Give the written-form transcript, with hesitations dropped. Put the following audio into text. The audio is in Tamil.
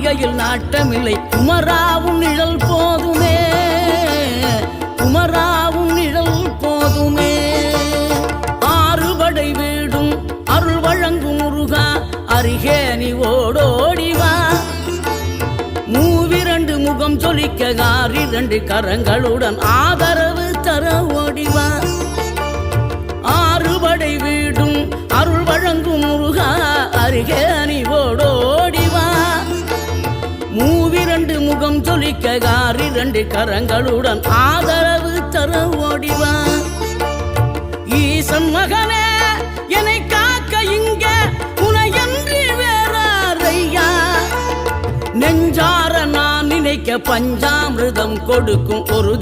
வாழ்க்கையில் நாட்டமில்லை குமராவும் நிழல் போதுமே, குமராவும் நிழல் போதுமே. ஆறுபடை வீடும் அருள் வழங்கும் முருகா அருகே நீ ஓடோடிவா. மூவிரண்டு முகம் சொலிக்க ஆறிரண்டு கரங்களுடன் ஆதரவு தர ஓடிவா. ஆறுபடை வீடும் அருள் வழங்கும் முருகா அருகே நீ ஓடோடிவா. மூவிரண்டு முகம் சொலிக்க ஆறிரண்டு கரங்களுடன் ஆதரவு தர ஓடிவா. ஈசன் மகனே என்னை காக்க இங்க உனையன்றி வேறாரையா. நெஞ்சார நான் நினைக்க பஞ்சாமிர்தம் கொடுக்கும் ஒரு